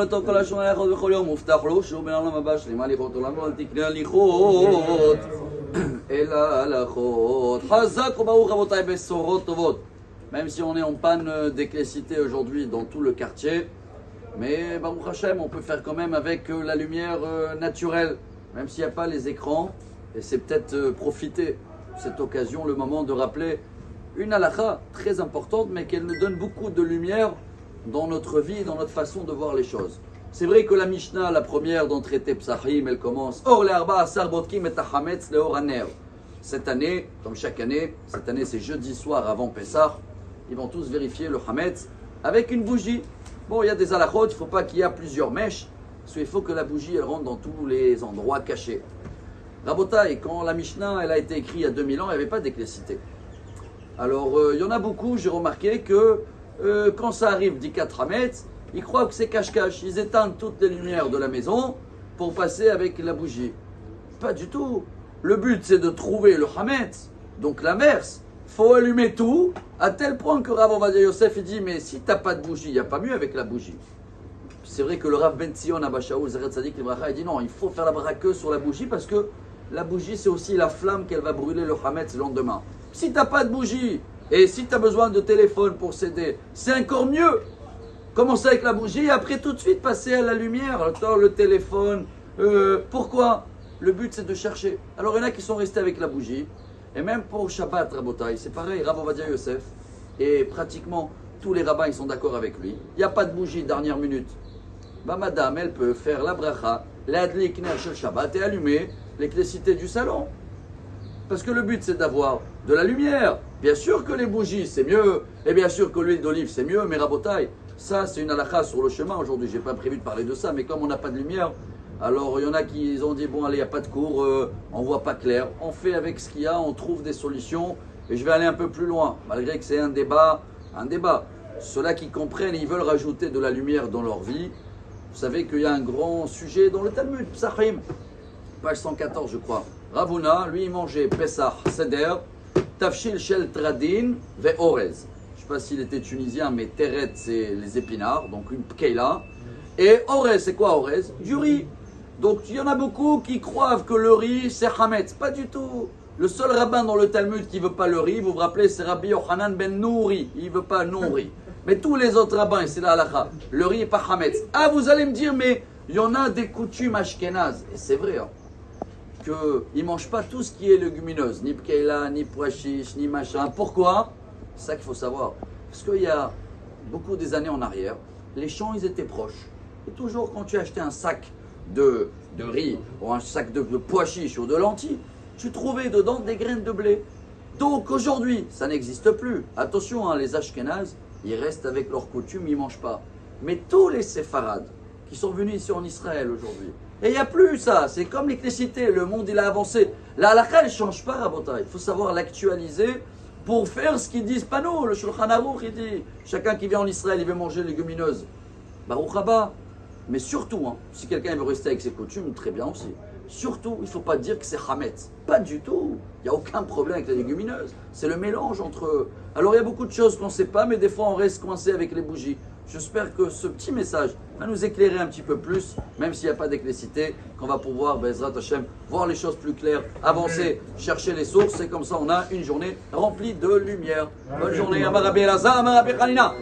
לשמור את כל השנה לאחוז בכל יום, מובטח לו שהוא בן העולם הבא שלי, מה הליכות עולם לא תקנה הליכות, אלא הלכות. חזק וברוך רבותיי, בשורות טובות. Même si on est en panne d'électricité aujourd'hui dans tout le quartier, mais Baruch Hashem, on peut faire quand même avec la lumière naturelle, même s'il n'y a pas les écrans, et c'est peut-être profiter de cette occasion, le moment de rappeler une halakha très importante, mais qu'elle nous donne beaucoup de lumière dans notre vie, dans notre façon de voir les choses. C'est vrai que la Mishnah, la première d'en traiter Psachim, elle commence Or le arba asar botkim et hametz leor haner. Cette année, comme chaque année, cette année c'est jeudi soir avant Pessah, ils vont tous vérifier le hametz avec une bougie. Bon, il y a des halachot, il ne faut pas qu'il y ait plusieurs mèches, parce qu'il faut que la bougie elle rentre dans tous les endroits cachés. Rabotai, quand la Mishnah elle a été écrite il y a 2000 ans, il n'y avait pas d'électricité. Alors, il y en a beaucoup, j'ai remarqué que quand ça arrive d'Ikat Hametz, ils croient que c'est cache-cache. Ils éteignent toutes les lumières de la maison pour passer avec la bougie. Pas du tout. Le but, c'est de trouver le Hametz, donc l'inverse. Il faut allumer tout, à tel point que Rav Ovadia Yosef il dit, mais si tu n'as pas de bougie, il n'y a pas mieux avec la bougie. C'est vrai que le Rav Ben Zion Abba Shaul Zeret Tzadik Libracha, il dit non, il faut faire la braqueuse sur la bougie parce que la bougie, c'est aussi la flamme qu'elle va brûler le Hametz le lendemain. Si tu n'as pas de bougie, et si tu as besoin de téléphone pour s'aider, c'est encore mieux. Commencer avec la bougie et après tout de suite passer à la lumière. Attends, le téléphone. Pourquoi? Le but c'est de chercher. Alors il y en a qui sont restés avec la bougie. Et même pour Shabbat, Rabotai, c'est pareil, Rav Ovadia Yosef. Et pratiquement tous les rabbins ils sont d'accord avec lui. Il n'y a pas de bougie dernière minute. Bah madame, elle peut faire la bracha, l'adlik ner shel Shabbat et allumer l'électricité du salon. Parce que le but c'est d'avoir de la lumière. Bien sûr que les bougies c'est mieux, et bien sûr que l'huile d'olive c'est mieux, mais Rabotai, ça c'est une halakha sur le chemin aujourd'hui. J'ai pas prévu de parler de ça, mais comme on n'a pas de lumière, alors il y en a qui ont dit bon allez, il n'y a pas de cours, on voit pas clair. On fait avec ce qu'il y a, on trouve des solutions, et je vais aller un peu plus loin, malgré que c'est un débat. Ceux-là qui comprennent, ils veulent rajouter de la lumière dans leur vie. Vous savez qu'il y a un grand sujet dans le Talmud, Psachim, page 114 je crois. Ravuna, lui, il mangeait Pesach, Seder, Tafshil Shel Tradin, Ve Orez. Je ne sais pas s'il était tunisien, mais Teret, c'est les épinards, donc une pkeila. Et Orez, c'est quoi Orez? Du riz. Donc il y en a beaucoup qui croient que le riz, c'est Hametz. Pas du tout. Le seul rabbin dans le Talmud qui ne veut pas le riz, vous vous rappelez, c'est Rabbi Yochanan ben Nouri. Il ne veut pas non-riz. Mais tous les autres rabbins, c'est la halakha, le riz n'est pas Hametz. Ah, vous allez me dire, mais il y en a des coutumes ashkénazes. Et c'est vrai, hein. Qu'ils ne mangent pas tout ce qui est légumineuse, ni pkeila, ni pois chiche, ni machin. Pourquoi? C'est ça qu'il faut savoir. Parce qu'il y a beaucoup des années en arrière, les champs, ils étaient proches. Et toujours quand tu achetais un sac de riz, ou un sac de pois chiche ou de lentilles, tu trouvais dedans des graines de blé. Donc aujourd'hui, ça n'existe plus. Attention, hein, les Ashkénazes, ils restent avec leurs coutumes, ils ne mangent pas. Mais tous les séfarades qui sont venus ici en Israël aujourd'hui, et il n'y a plus ça, c'est comme l'électricité, le monde il a avancé. La halakha elle ne change pas, Rabotai. Il faut savoir l'actualiser pour faire ce qu'ils disent pas nous. Le Shulchan Aruch il dit, chacun qui vient en Israël il veut manger légumineuse. Baruch haba. Mais surtout, hein, si quelqu'un veut rester avec ses coutumes, très bien aussi. Surtout, il ne faut pas dire que c'est Hametz. Pas du tout. Il n'y a aucun problème avec les légumineuses. C'est le mélange entre eux. Alors il y a beaucoup de choses qu'on ne sait pas, mais des fois on reste coincé avec les bougies. J'espère que ce petit message va nous éclairer un petit peu plus, même s'il n'y a pas d'électricité, qu'on va pouvoir, Bezrat Hashem, voir les choses plus claires, avancer, chercher les sources, et comme ça on a une journée remplie de lumière. Bonne journée, Amar Rabbi Elazar, Amar Rabbi Hanina.